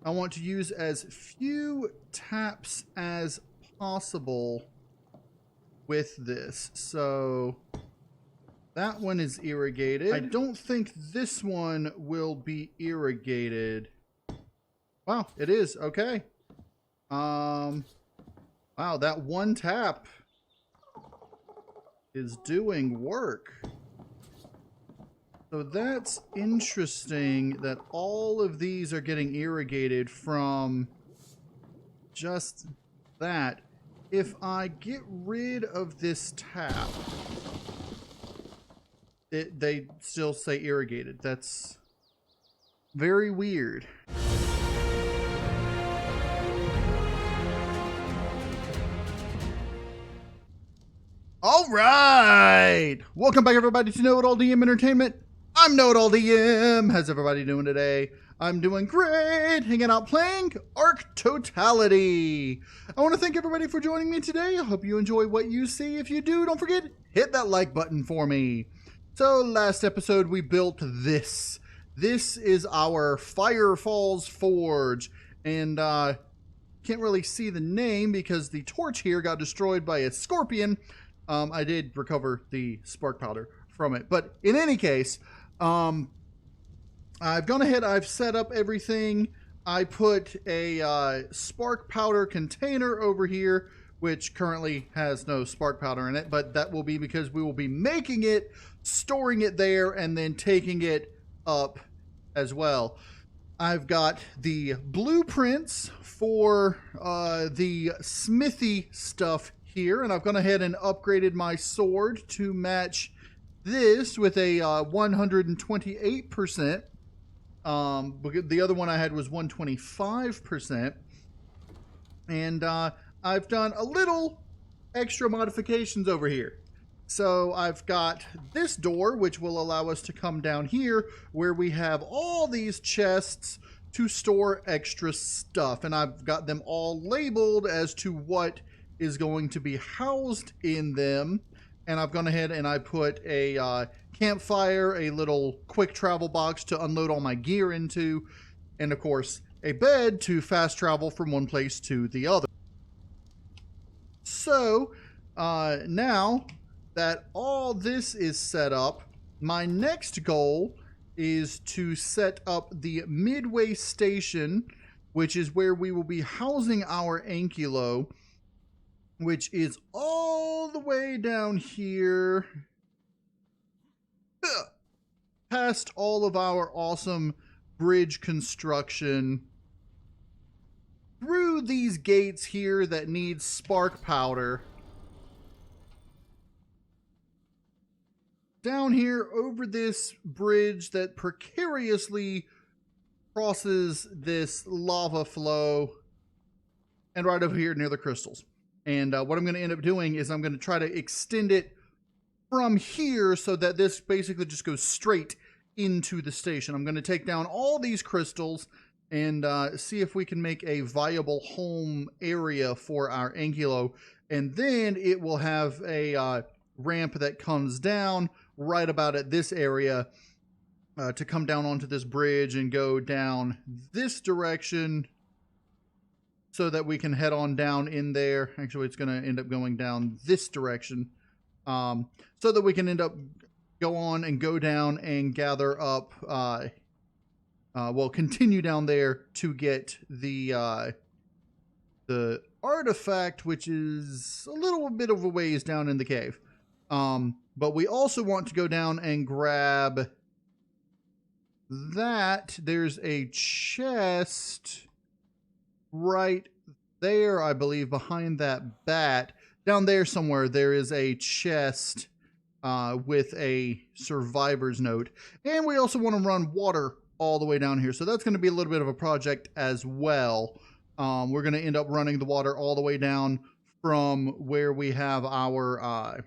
I want to use as few taps as possible with this. So that one is irrigated. I don't think this one will be irrigated. Wow, it is. Okay. Wow, that one tap is doing work. So that's interesting that all of these are getting irrigated from just that. If I get rid of this tap, they still say irrigated. That's very weird. All right, welcome back everybody to KnowItAllDM Entertainment. I'm KnowItAllDM. How's everybody doing today? I'm doing great, hanging out playing ARK Totality. I want to thank everybody for joining me today. I hope you enjoy what you see. If you do, don't forget, hit that like button for me. So last episode we built this. This is our Firefall's Forge, and can't really see the name because the torch here got destroyed by a scorpion. I did recover the spark powder from it, but in any case, I've gone ahead, I've set up everything. I put a spark powder container over here, which currently has no spark powder in it, but that will be because we will be making it, storing it there, and then taking it up as well. I've got the blueprints for the smithy stuff here, and I've gone ahead and upgraded my sword to match this with a 128%. The other one I had was 125%. And I've done a little extra modifications over here. So I've got this door, which will allow us to come down here where we have all these chests to store extra stuff. And I've got them all labeled as to what is going to be housed in them. And I've gone ahead and I put a campfire, a little quick travel box to unload all my gear into, and of course a bed to fast travel from one place to the other. So now that all this is set up, my next goal is to set up the midway station, which is where we will be housing our Ankylo, which is all the way down here, past all of our awesome bridge construction, through these gates here that need spark powder, down here over this bridge that precariously crosses this lava flow, and right over here near the crystals. And what I'm going to end up doing is I'm going to try to extend it from here so that this basically just goes straight into the station. I'm going to take down all these crystals and see if we can make a viable home area for our Ankylo. And then it will have a ramp that comes down right about at this area to come down onto this bridge and go down this direction, so that we can head on down in there. Actually, it's going to end up going down this direction, so that we can go on and go down and gather up, well, continue down there to get the artifact, which is a little bit of a ways down in the cave. But we also want to go down and grab that. There's a chest right there, I believe, behind that bat. Down there somewhere, there is a chest with a survivor's note. And we also want to run water all the way down here. So that's going to be a little bit of a project as well. We're going to end up running the water all the way down from where we have our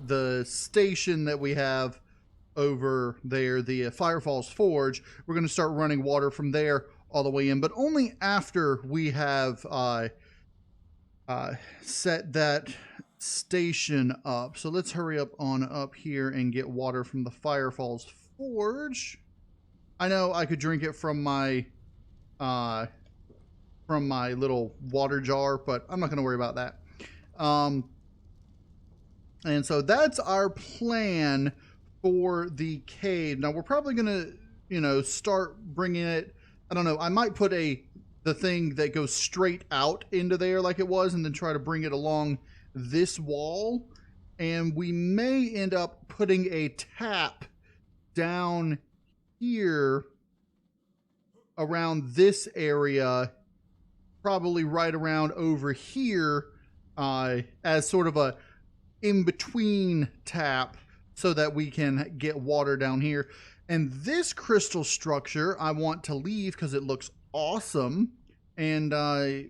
the station that we have over there, the Firefall's Forge. We're going to start running water from there all the way in, but only after we have set that station up. So let's hurry up on up here and get water from the Firefall's Forge. I know I could drink it from my little water jar, but I'm not going to worry about that. And so that's our plan for the cave. Now we're probably going to, you know, start bringing it. I don't know. I might put the thing that goes straight out into there like it was, and then try to bring it along this wall. And we may end up putting a tap down here around this area, probably right around over here, as sort of a in-between tap so that we can get water down here. And this crystal structure I want to leave because it looks awesome. And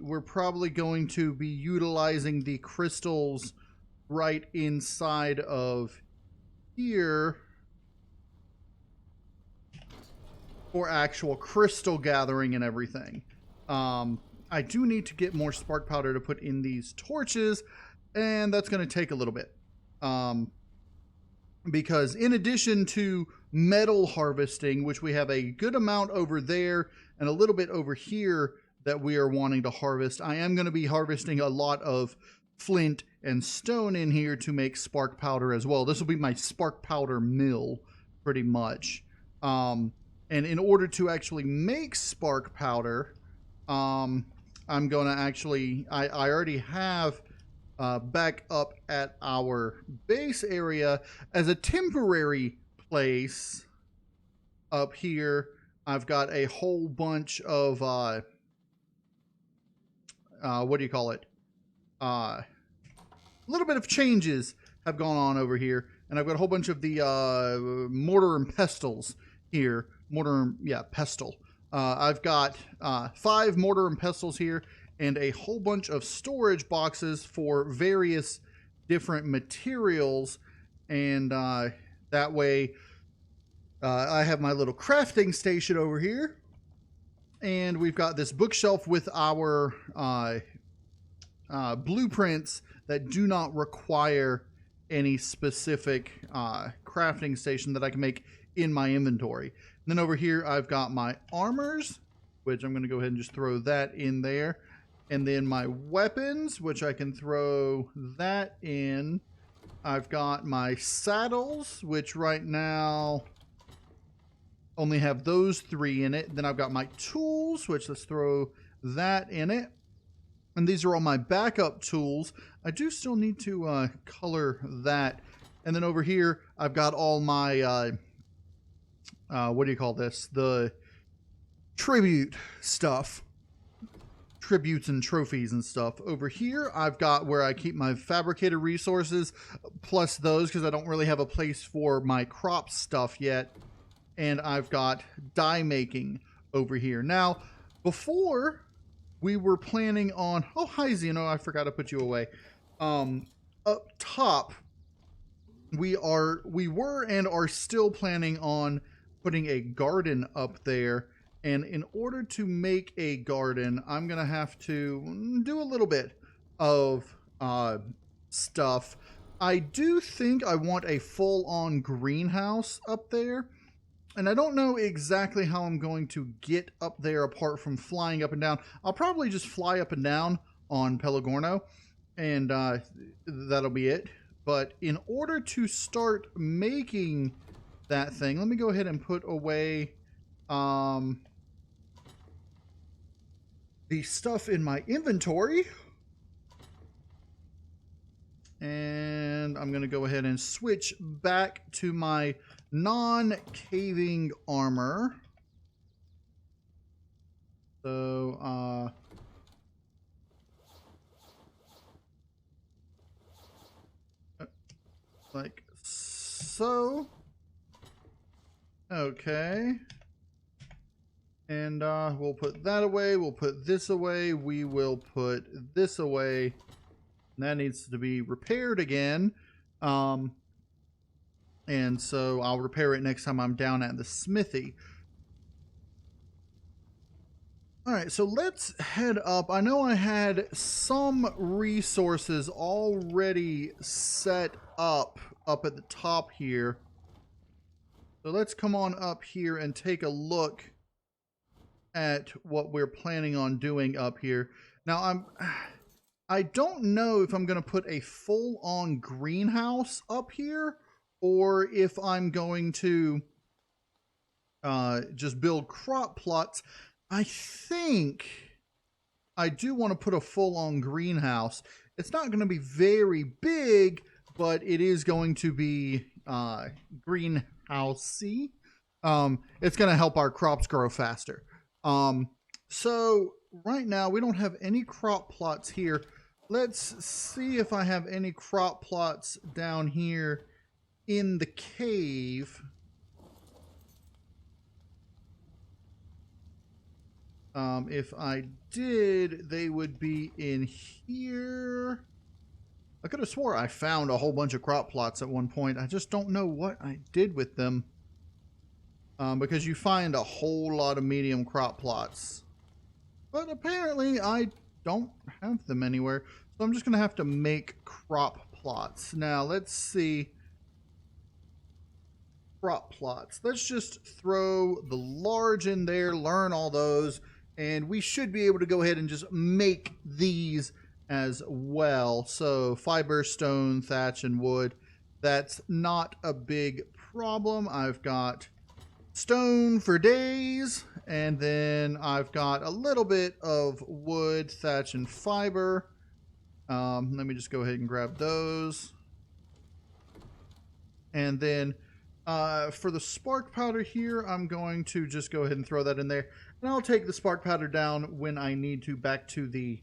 we're probably going to be utilizing the crystals right inside of here for actual crystal gathering and everything. I do need to get more spark powder to put in these torches, and that's going to take a little bit. Because in addition to metal harvesting, which we have a good amount over there and a little bit over here that we are wanting to harvest, I am going to be harvesting a lot of flint and stone in here to make spark powder as well. This will be my spark powder mill pretty much. And in order to actually make spark powder, I'm going to actually, I already have back up at our base area as a temporary place up here. I've got a whole bunch of, what do you call it? A little bit of changes have gone on over here. And I've got a whole bunch of the mortar and pestles here. Pestle. I've got 5 mortar and pestles here and a whole bunch of storage boxes for various different materials. And that way I have my little crafting station over here. And we've got this bookshelf with our blueprints that do not require any specific crafting station that I can make in my inventory. And then over here I've got my armors, which I'm going to go ahead and just throw that in there. And then my weapons, which I can throw that in. I've got my saddles, which right now only have those 3 in it. Then I've got my tools, which let's throw that in it. And these are all my backup tools. I do still need to color that. And then over here, I've got all my, what do you call this? The tribute stuff. Tributes and trophies and stuff. Over here, I've got where I keep my fabricator resources, plus those, because I don't really have a place for my crop stuff yet. And I've got dye making over here. Now, before we were planning on, oh, hi, Zeno, I forgot to put you away. Up top, we were and are still planning on putting a garden up there. And in order to make a garden, I'm going to have to do a little bit of stuff. I do think I want a full-on greenhouse up there. And I don't know exactly how I'm going to get up there apart from flying up and down. I'll probably just fly up and down on Pelagorno, and that'll be it. But in order to start making that thing, let me go ahead and put away the stuff in my inventory. And I'm going to go ahead and switch back to my non-caving armor. So, like so. Okay. And we'll put that away. We'll put this away. We will put this away. And that needs to be repaired again. And so I'll repair it next time I'm down at the smithy. All right, so let's head up. I know I had some resources already set up at the top here. So let's come on up here and take a look at what we're planning on doing up here. Now, I don't know if I'm going to put a full-on greenhouse up here or if I'm going to just build crop plots. I think I do want to put a full-on greenhouse. It's not going to be very big, but it is going to be greenhousey. It's going to help our crops grow faster. So right now we don't have any crop plots here. Let's see if I have any crop plots down here in the cave. If I did, they would be in here. I could have swore I found a whole bunch of crop plots at one point. I just don't know what I did with them. Because you find a whole lot of medium crop plots. But apparently I don't have them anywhere. So I'm just going to have to make crop plots. Now let's see. Crop plots. Let's just throw the large in there, learn all those, and we should be able to go ahead and just make these as well. So fiber, stone, thatch, and wood. That's not a big problem. I've got stone for days, and then I've got a little bit of wood, thatch, and fiber. Let me just go ahead and grab those. And then for the spark powder here, I'm going to just go ahead and throw that in there. And I'll take the spark powder down when I need to, back to the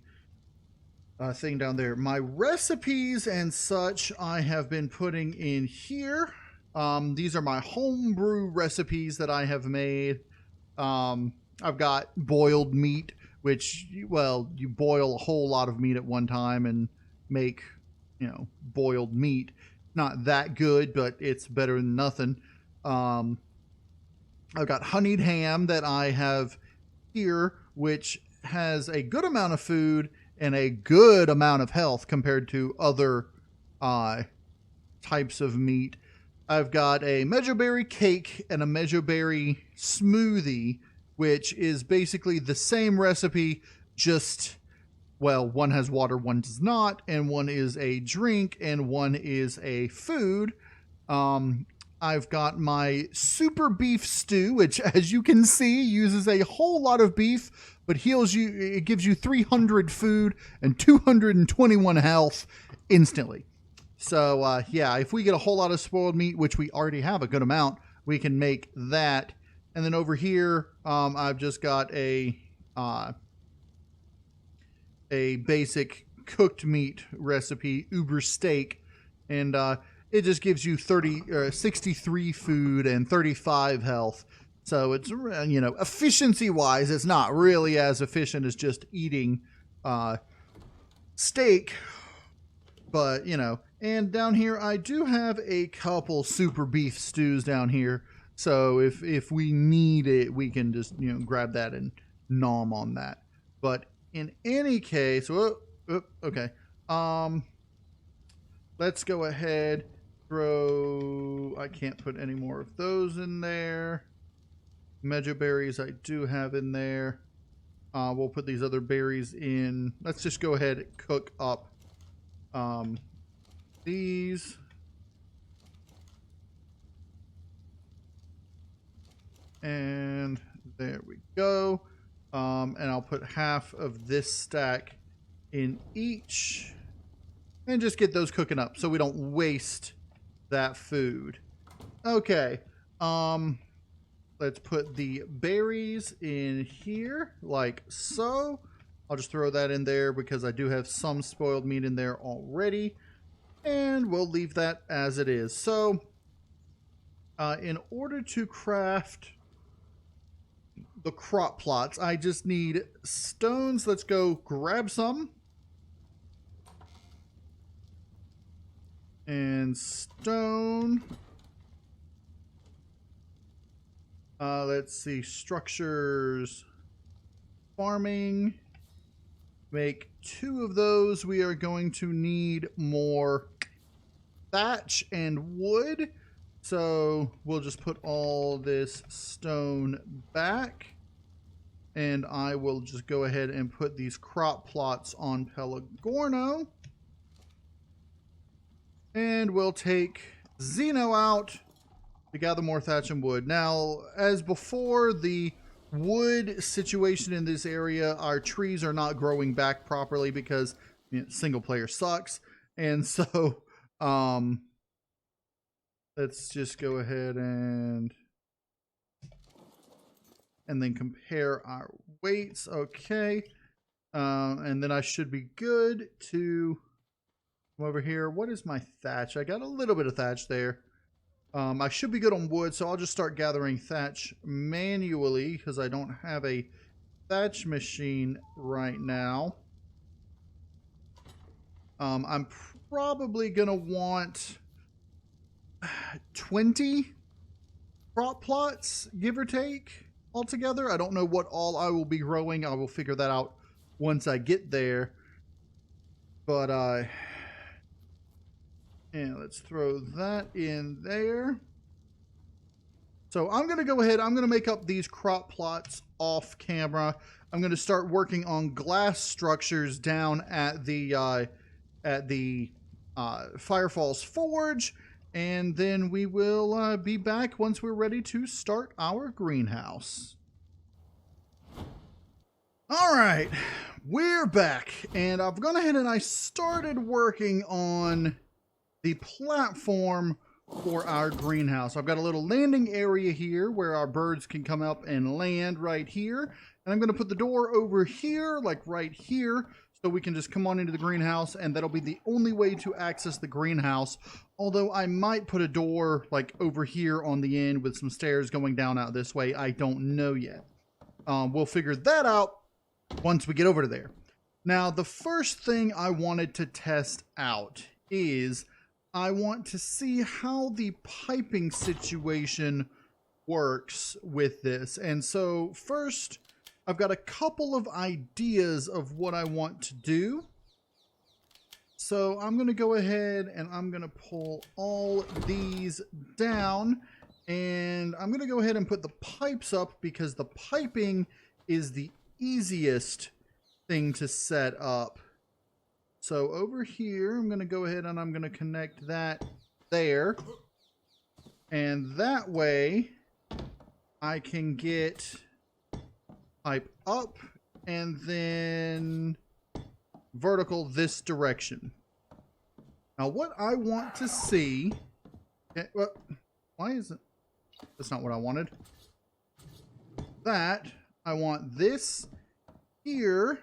thing down there. My recipes and such I have been putting in here. These are my homebrew recipes that I have made. I've got boiled meat, which, well, you boil a whole lot of meat at one time and make, you know, boiled meat. Not that good, but it's better than nothing. I've got honeyed ham that I have here, which has a good amount of food and a good amount of health compared to other types of meat. I've got a mejoberry cake and a mejoberry smoothie, which is basically the same recipe, just, well, one has water, one does not, and one is a drink, and one is a food. I've got my super beef stew, which, as you can see, uses a whole lot of beef, but heals you. It gives you 300 food and 221 health instantly. So, yeah, if we get a whole lot of spoiled meat, which we already have a good amount, we can make that. And then over here, I've just got a basic cooked meat recipe, uber steak, and it just gives you 63 food and 35 health. So it's, you know, efficiency wise, it's not really as efficient as just eating steak, but, you know. And down here I do have a couple super beef stews down here, so if we need it, we can just, you know, grab that and nom on that. But in any case, okay. Let's go ahead. I can't put any more of those in there. Mejoberries I do have in there. We'll put these other berries in. Let's just go ahead and cook up these. And there we go. And I'll put half of this stack in each and just get those cooking up so we don't waste that food. Okay. Let's put the berries in here like so. I'll just throw that in there because I do have some spoiled meat in there already, and we'll leave that as it is. So in order to craft the crop plots, I just need stones. Let's go grab some. And stone. Let's see, structures. farming. Make 2 of those. We are going to need more thatch and wood. So we'll just put all this stone back. And I will just go ahead and put these crop plots on Pelagorno. And we'll take Zeno out to gather more thatch and wood. Now, as before, the wood situation in this area, our trees are not growing back properly because single player sucks. And so, let's just go ahead and then compare our weights. Okay. And then I should be good to come over here. What is my thatch? I got a little bit of thatch there. I should be good on wood, so I'll just start gathering thatch manually because I don't have a thatch machine right now. I'm probably going to want 20 crop plots, give or take, altogether. I don't know what all I will be growing. I will figure that out once I get there. But, and let's throw that in there. So I'm going to go ahead. I'm going to make up these crop plots off camera. I'm going to start working on glass structures down at the Firefall's Forge. And then we will be back once we're ready to start our greenhouse. All right, we're back. And I've gone ahead and I started working on the platform for our greenhouse. I've got a little landing area here where our birds can come up and land right here. And I'm going to put the door over here, like right here, so we can just come on into the greenhouse, and that'll be the only way to access the greenhouse. Although I might put a door like over here on the end with some stairs going down out this way. I don't know yet. We'll figure that out once we get over to there. Now, the first thing I wanted to test out is I want to see how the piping situation works with this. And so first, I've got a couple of ideas of what I want to do. So I'm going to go ahead and I'm going to pull all these down, and I'm going to go ahead and put the pipes up because the piping is the easiest thing to set up. So over here, I'm going to go ahead and I'm going to connect that there. And that way I can get pipe up and then vertical this direction. Now what I want to see, well, why is it? That's not what I wanted. That I want this here,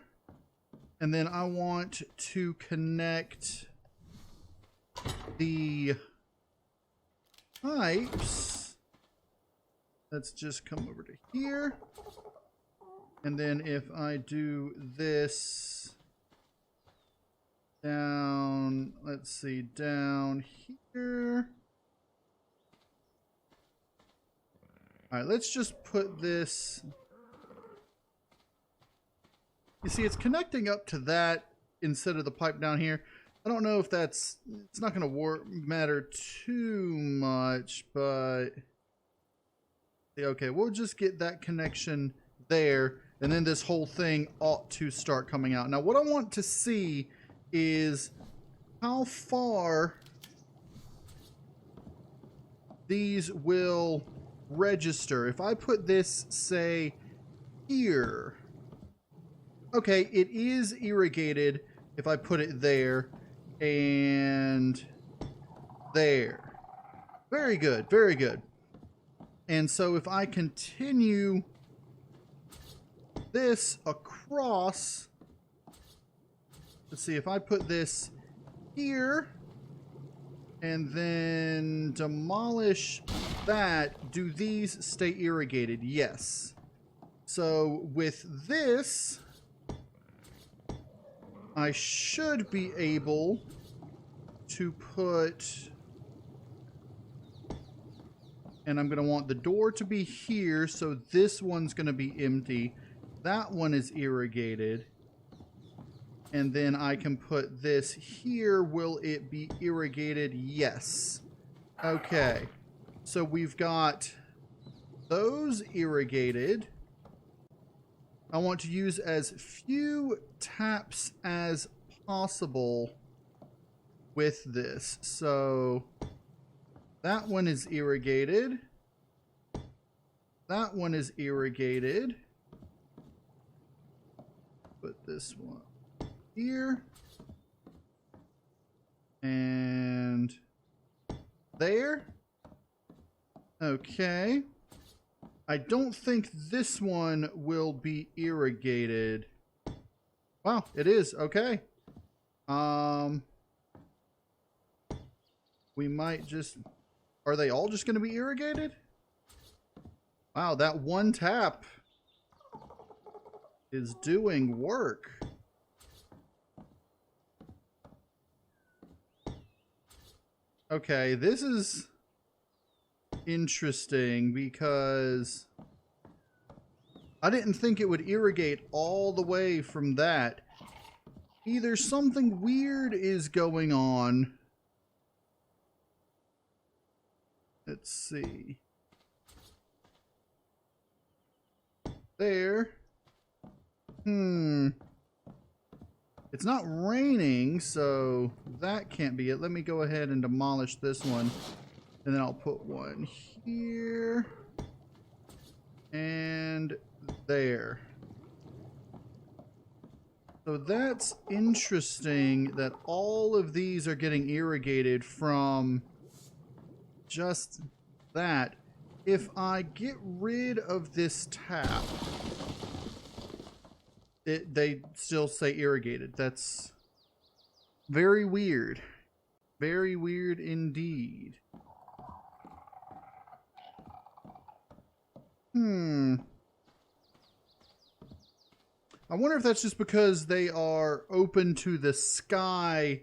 and then I want to connect the pipes. Let's just come over to here. And then if I do this down, let's see, down here. All right, let's just put this. You see, it's connecting up to that instead of the pipe down here. I don't know if it's not going to matter too much, but okay, we'll just get that connection there, and then this whole thing ought to start coming out. Now, what I want to see is how far these will register. If I put this, say, here. Okay, it is irrigated if I put it there and there. Very good, very good. And so if I continue this across, let's see, if I put this here and then demolish that, do these stay irrigated? Yes. So with this, I should be able to put, and I'm going to want the door to be here, so this one's going to be empty. that one is irrigated. And then I can put this here. Will it be irrigated? Yes. Okay. So we've got those irrigated. I want to use as few taps as possible with this. So that one is irrigated. That one is irrigated. Put this one here. And there. Okay. I don't think this one will be irrigated. Wow, it is. Okay. We might just... Are they all just going to be irrigated? Wow, that one tap is doing work. Okay, this is interesting because I didn't think it would irrigate all the way from that. Either something weird is going on. Let's see. There. It's not raining, so that can't be it. Let me go ahead and demolish this one. And then I'll put one here. And there. So that's interesting that all of these are getting irrigated from just that. If I get rid of this tap, they still say irrigated. That's very weird. Very weird indeed. I wonder if that's just because they are open to the sky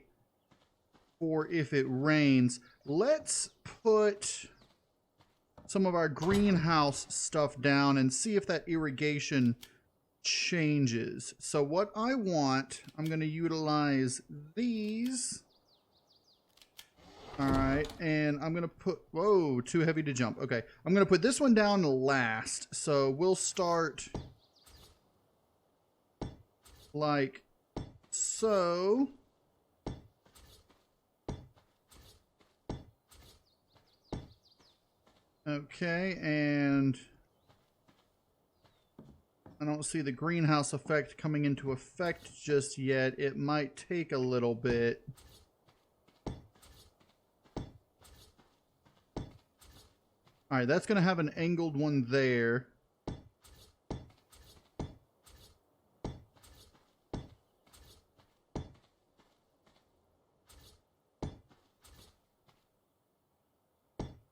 or if it rains. Let's put some of our greenhouse stuff down and see if that irrigation changes. So what I want, I'm going to utilize these. All right, and I'm going to put, whoa, too heavy to jump. Okay, I'm going to put this one down last. So we'll start like so. Okay, and I don't see the greenhouse effect coming into effect just yet. It might take a little bit. All right, that's going to have an angled one there.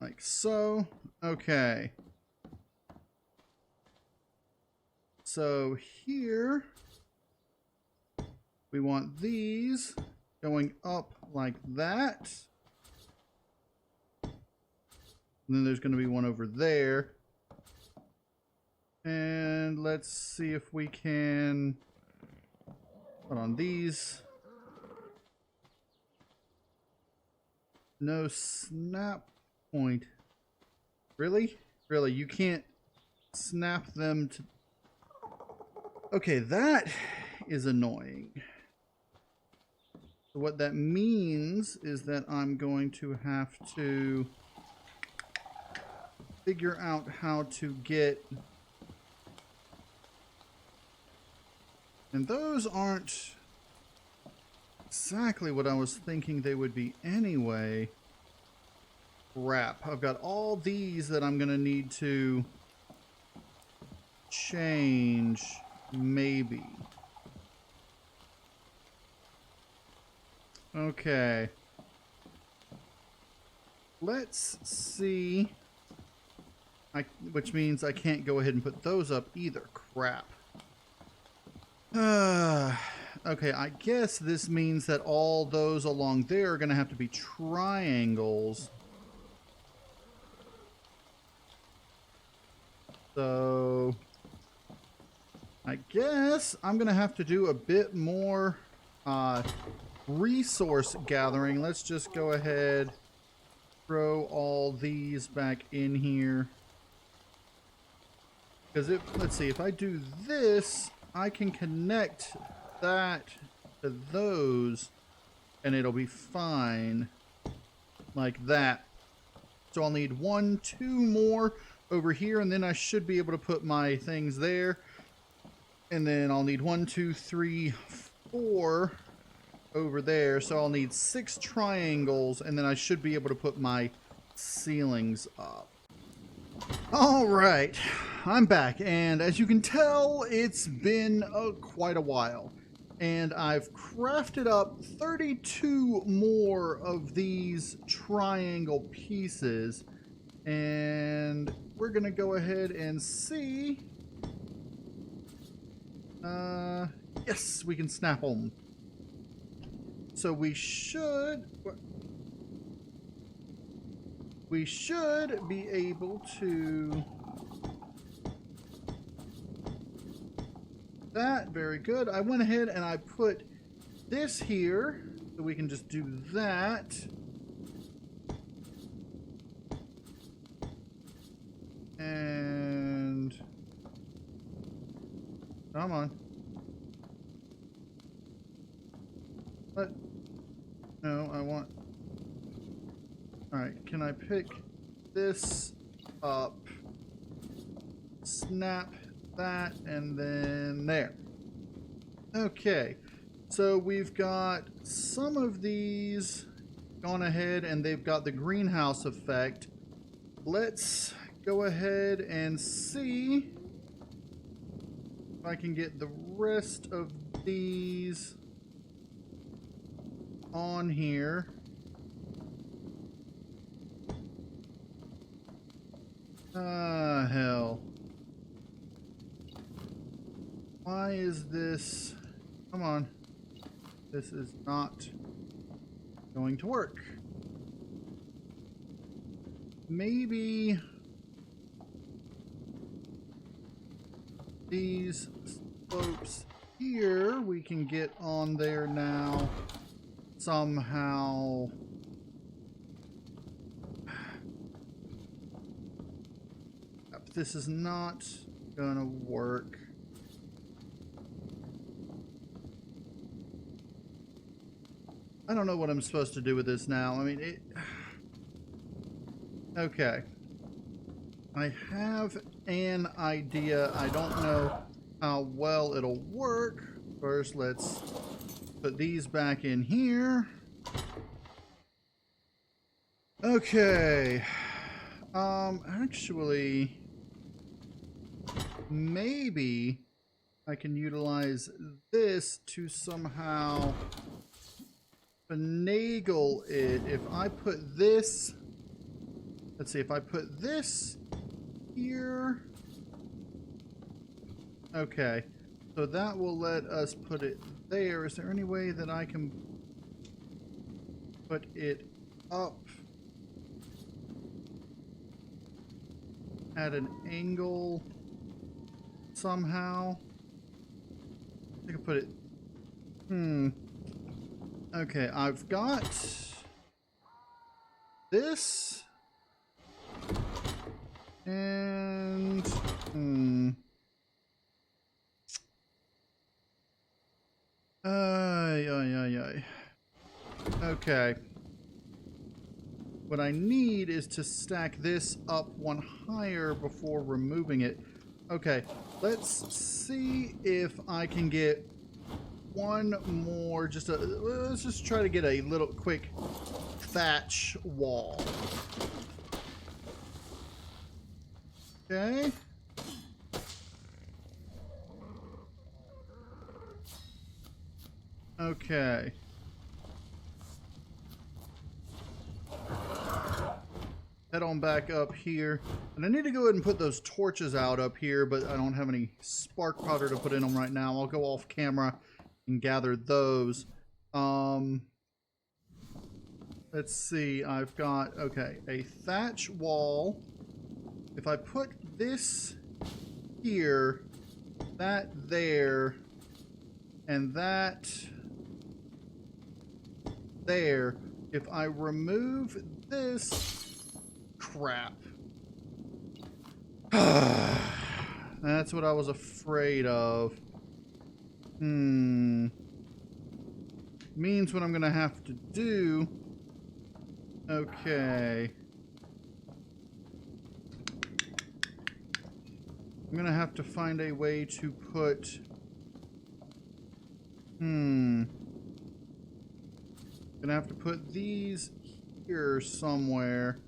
Like so. Okay. So here we want these going up like that. And then there's going to be one over there. And let's see if we can put on these. No snap point. Really? Really? You can't snap them to... Okay, that is annoying. So what that means is that I'm going to have to figure out how to get... And those aren't exactly what I was thinking they would be anyway. Crap. I've got all these that I'm going to need to change, maybe. Okay. Let's see. Which means I can't go ahead and put those up either. Crap. Okay, I guess this means that all those along there are going to have to be triangles. So I guess I'm going to have to do a bit more resource gathering. Let's just go ahead, throw all these back in here. Because let's see, if I do this, I can connect that to those and it'll be fine like that. So I'll need 1, 2 more over here, and then I should be able to put my things there. And then I'll need 1, 2, 3, 4 over there. So I'll need 6 triangles, and then I should be able to put my ceilings up. All right, I'm back, and as you can tell, it's been quite a while. And I've crafted up 32 more of these triangle pieces. And we're going to go ahead and see. Yes, we can snap them. So we should be able to... That, very good. I went ahead and I put this here, so we can just do that. And come on. What? No, I want... Alright, can I pick this up? Snap that, and then there. Okay, so we've got some of these gone ahead and they've got the greenhouse effect. Let's go ahead and see if I can get the rest of these on here. Hell. Why is this... Come on. This is not going to work. Maybe these slopes here we can get on there now somehow. This is not gonna work. I don't know what I'm supposed to do with this now. I mean, okay. I have an idea. I don't know how well it'll work. First, let's put these back in here. Okay. Actually, maybe I can utilize this to somehow finagle it. If I put this, let's see, if I put this here, okay, so that will let us put it there. Is there any way that I can put it up at an angle somehow? I can put it, okay, I've got this and okay. What I need is to stack this up one higher before removing it. Okay, let's see if I can get one more, let's just try to get a little quick thatch wall. Okay. Okay. Head on back up here. And I need to go ahead and put those torches out up here, but I don't have any spark powder to put in them right now. I'll go off camera and gather those. Let's see. I've got, okay, a thatch wall. If I put this here, that there, and that there. If I remove this crap. That's what I was afraid of. Means what I'm gonna have to do. Okay. I'm gonna have to find a way to put. Gonna have to put these here somewhere.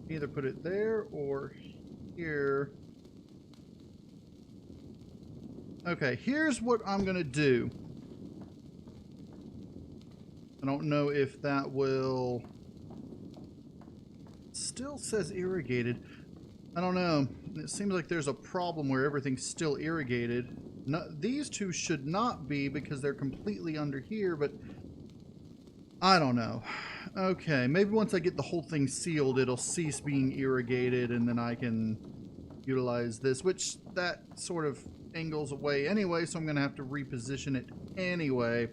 Either put it there or here. Okay, here's what I'm gonna do. I don't know if that will... Still says irrigated. I don't know. It seems like there's a problem where everything's still irrigated. No, these two should not be because they're completely under here, but I don't know. Okay, maybe once I get the whole thing sealed, it'll cease being irrigated, and then I can utilize this, which that sort of angles away anyway, so I'm going to have to reposition it anyway,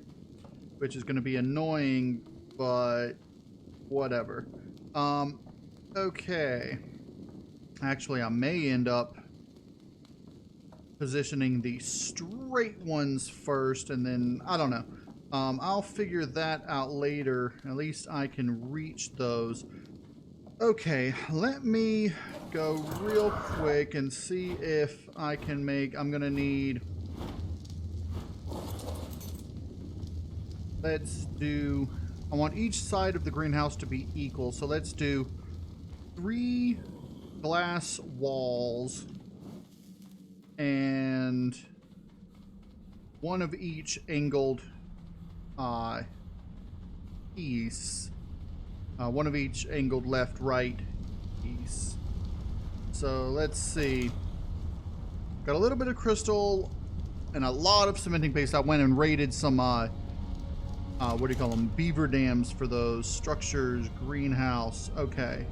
which is going to be annoying, but whatever. Okay. Actually, I may end up positioning the straight ones first, and then, I don't know. I'll figure that out later. At least I can reach those. Okay, let me go real quick and see if I can make... I'm gonna need... Let's do... I want each side of the greenhouse to be equal, so let's do 3 glass walls and 1 of each angled piece. 1 of each angled left, right piece. So let's see. Got a little bit of crystal and a lot of cementing paste. I went and raided some, what do you call them? Beaver dams for those. Structures, greenhouse. Okay.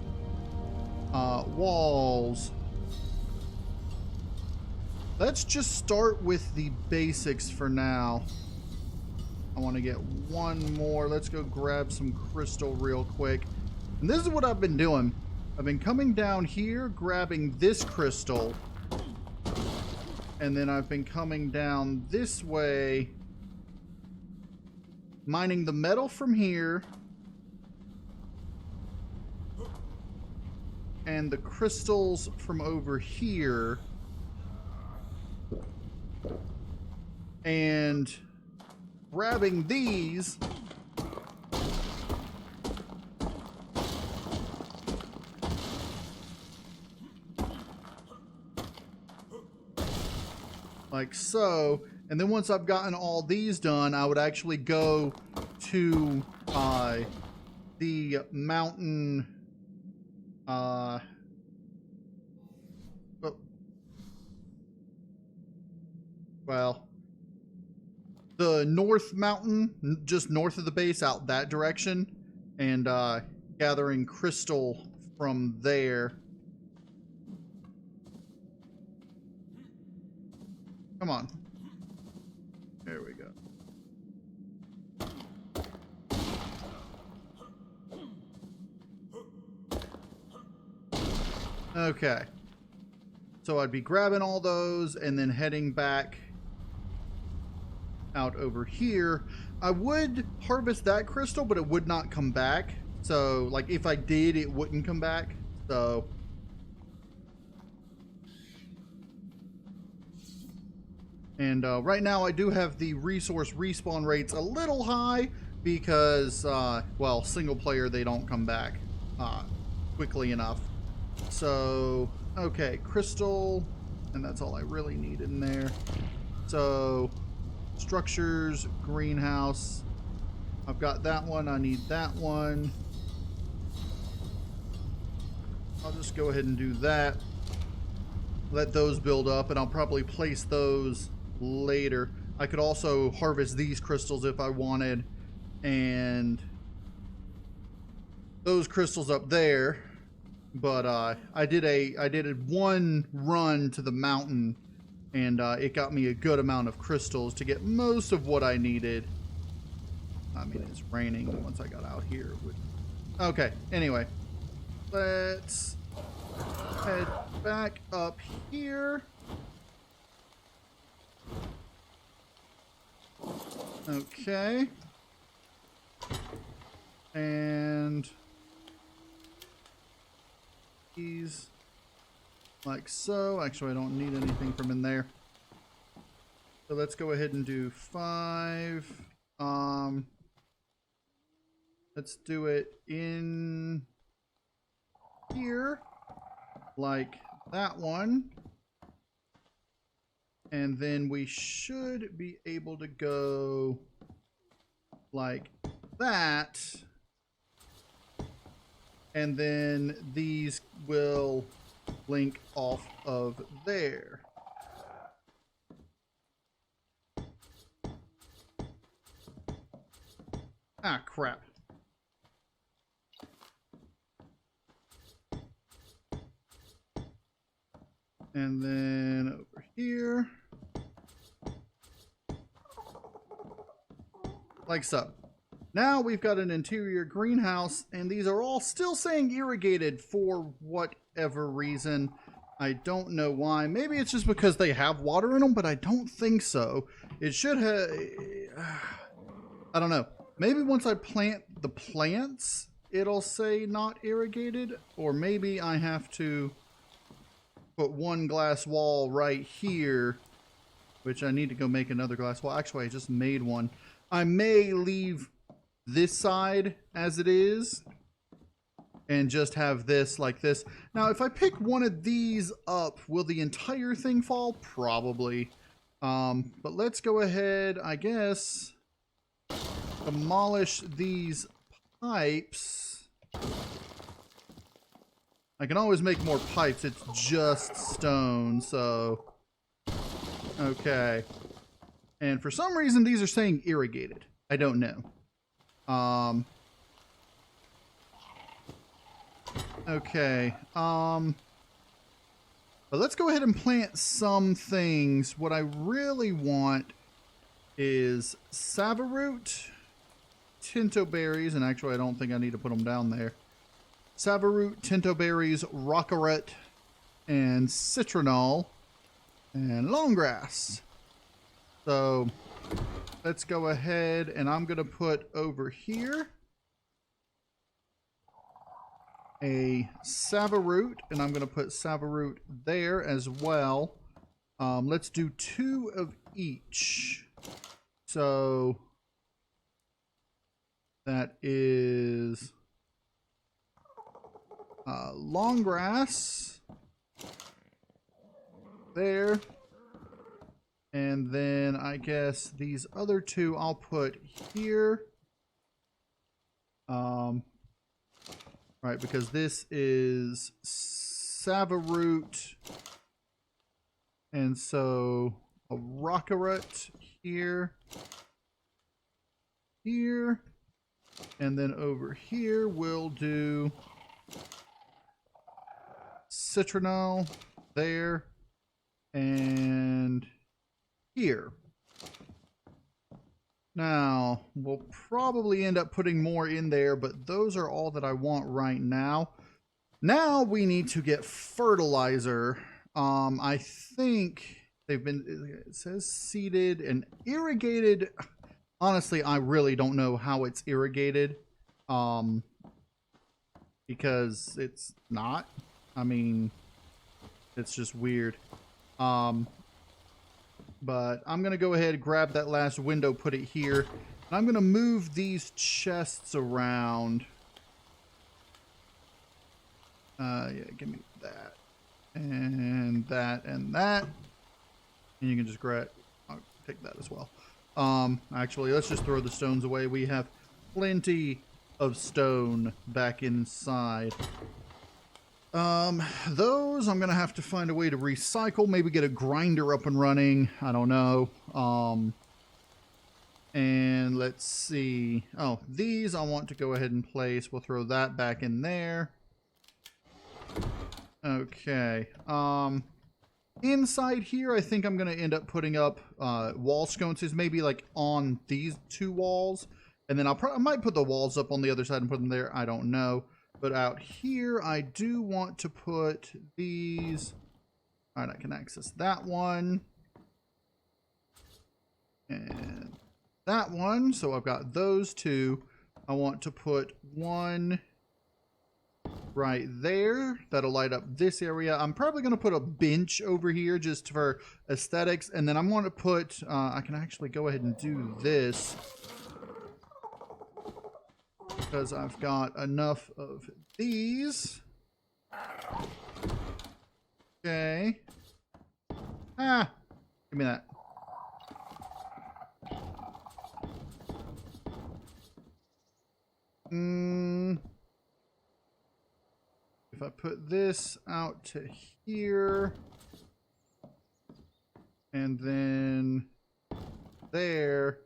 Walls. Let's just start with the basics for now. I want to get 1 more. Let's go grab some crystal real quick. And this is what I've been doing. I've been coming down here, grabbing this crystal. And then I've been coming down this way, mining the metal from here. And the crystals from over here. And grabbing these. Like so. And then once I've gotten all these done, I would actually go to the mountain. Well, the north mountain, just north of the base, out that direction, and gathering crystal from there. Come on. There we go. Okay. So I'd be grabbing all those and then heading back out over here. I would harvest that crystal, but it would not come back. So, like, if I did, it wouldn't come back. So... And right now I do have the resource respawn rates a little high because, well, single player, they don't come back quickly enough. So, okay, crystal, and that's all I really need in there. So, structures, greenhouse, I've got that one, I need that one. I'll just go ahead and do that. Let those build up, and I'll probably place those later. I could also harvest these crystals if I wanted, and those crystals up there. but I did one run to the mountain, and it got me a good amount of crystals to get most of what I needed. I mean, it's raining once I got out here. Okay, anyway, let's head back up here. Okay. And these like so. Actually, I don't need anything from in there. So let's go ahead and do 5. Let's do it in here, like that one. And then we should be able to go like that. And then these will link off of there. Ah, crap. And then over here. Like so. Now we've got an interior greenhouse, and these are all still saying irrigated for whatever reason. I don't know why. Maybe it's just because they have water in them, but I don't think so. It should have... I don't know. Maybe once I plant the plants, it'll say not irrigated. Or maybe I have to put one glass wall right here, which I need to go make another glass wall. Actually, I just made one. I may leave this side as it is and just have this like this. Now, if I pick one of these up, will the entire thing fall? Probably. But let's go ahead, I guess, demolish these pipes. I can always make more pipes. It's just stone, so... Okay. And for some reason, these are saying irrigated. I don't know. Okay. But let's go ahead and plant some things. What I really want is savaroot, tinto berries, and actually I don't think I need to put them down there. Savaroot, tinto berries, rockeret, and citronal, and longgrass. So let's go ahead, and I'm going to put over here a savaroot, and I'm going to put savaroot there as well. Let's do 2 of each. So that is long grass there. And then I guess these other 2 I'll put here. Right, because this is savaroot. And so a rockeret here. Here. And then over here we'll do citronal there. And here. Now, we'll probably end up putting more in there, but those are all that I want right now. Now we need to get fertilizer. I think they've been, it says seeded and irrigated. Honestly, I really don't know how it's irrigated. Because it's not. I mean, it's just weird. But I'm going to go ahead and grab that last window, put it here. And I'm going to move these chests around. Yeah, give me that. And that and that. And you can just grab... I'll take that as well. Actually, let's just throw the stones away. We have plenty of stone back inside. Those I'm gonna have to find a way to recycle, maybe get a grinder up and running. I don't know. And let's see. Oh, these I want to go ahead and place. We'll throw that back in there. Okay. Inside here, I think I'm going to end up putting up wall sconces, maybe like on these two walls. And then I might put the walls up on the other side and put them there. I don't know. But out here, I do want to put these. All right, I can access that one. And that one. So I've got those two. I want to put one right there. That'll light up this area. I'm probably going to put a bench over here just for aesthetics. And then I'm going to put, I can actually go ahead and do this, because I've got enough of these. Okay. Ah, give me that. If I put this out to here, and then there.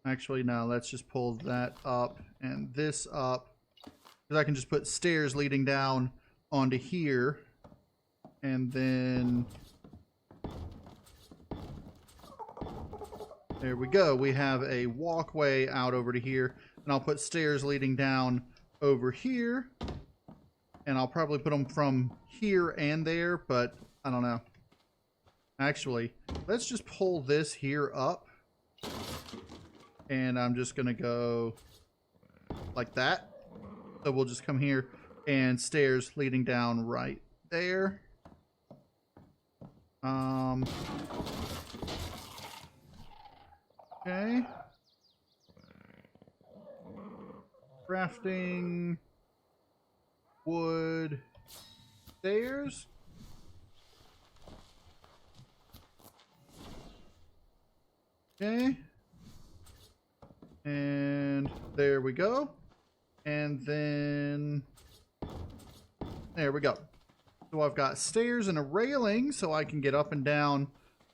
Actually, no, let's just pull that up and this up, because I can just put stairs leading down onto here, and then there we go. We have a walkway out over to here, and I'll put stairs leading down over here, and I'll probably put them from here and there, but I don't know. Actually, let's just pull this here up. And I'm just going to go like that. So we'll just come here and stairs leading down right there. Okay. Crafting wood stairs. Okay. And there we go. And then there we go. So I've got stairs and a railing so I can get up and down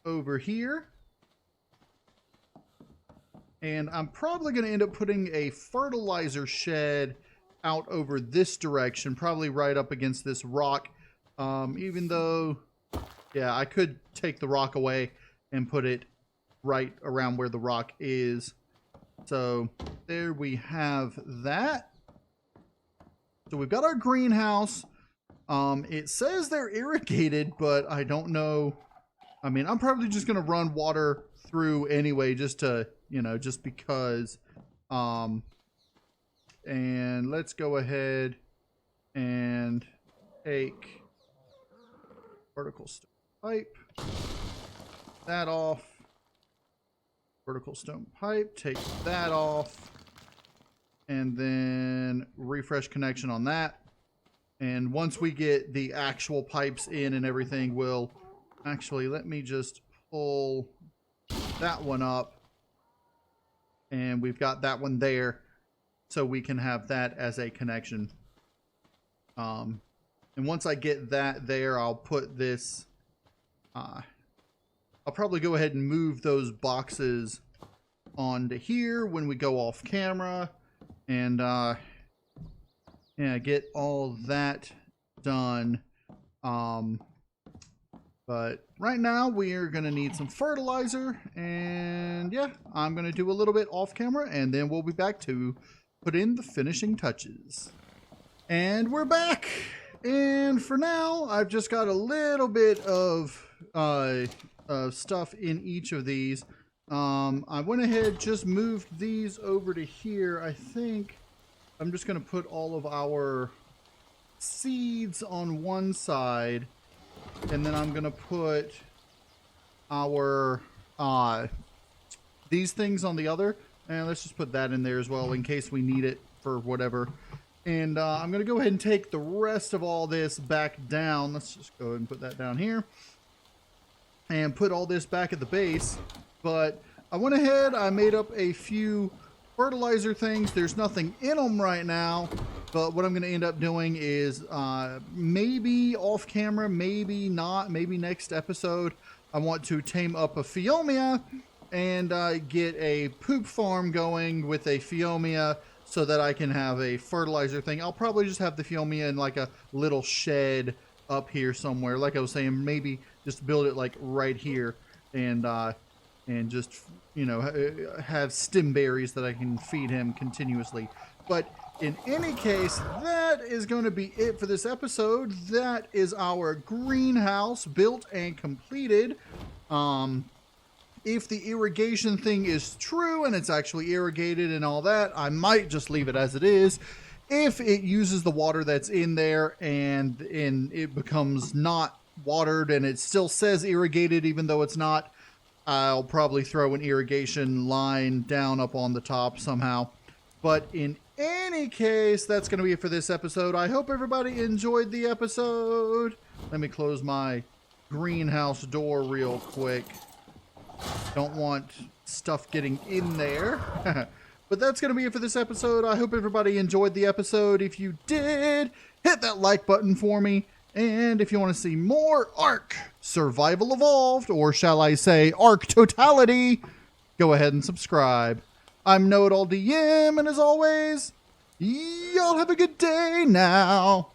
over here. And I'm probably going to end up putting a fertilizer shed out over this direction, probably right up against this rock. Even though, yeah, I could take the rock away and put it right around where the rock is. So there we have that. So we've got our greenhouse. It says they're irrigated, but I don't know. I mean, I'm probably just going to run water through anyway, just to, you know, just because. And let's go ahead and take vertical stone pipe. That off. Vertical stone pipe, take that off, and then refresh connection on that. And once we get the actual pipes in and everything, we'll actually, let me just pull that one up, and we've got that one there, so we can have that as a connection. And once I get that there, I'll put this, I'll probably go ahead and move those boxes onto here when we go off camera, and yeah, get all that done. But right now we are going to need some fertilizer, and yeah, I'm going to do a little bit off camera, and then we'll be back to put in the finishing touches. And we're back. And for now, I've just got a little bit of stuff in each of these. I went ahead, just moved these over to here. I think I'm just going to put all of our seeds on one side, and then I'm going to put our these things on the other. And let's just put that in there as well in case we need it for whatever. And I'm going to go ahead and take the rest of all this back down. Let's just go ahead and put that down here. And put all this back at the base. But I went ahead, I made up a few fertilizer things. There's nothing in them right now. But what I'm going to end up doing is maybe off camera, maybe not, maybe next episode, I want to tame up a Phiomia and get a poop farm going with a Phiomia, so that I can have a fertilizer thing. I'll probably just have the Phiomia in like a little shed up here somewhere. Like I was saying, maybe just build it like right here, and just, you know, have stem berries that I can feed him continuously. But in any case, that is going to be it for this episode. That is our greenhouse built and completed. If the irrigation thing is true and it's actually irrigated and all that, I might just leave it as it is. If it uses the water that's in there and it becomes not watered and it still says irrigated even though it's not, I'll probably throw an irrigation line down up on the top somehow. But in any case, that's going to be it for this episode. I hope everybody enjoyed the episode. Let me close my greenhouse door real quick. Don't want stuff getting in there. But that's going to be it for this episode. I hope everybody enjoyed the episode. If you did, hit that like button for me. And if you want to see more ARK Survival Evolved, or shall I say ARK Totality, go ahead and subscribe. I'm KnowItAllDM, and as always, y'all have a good day now.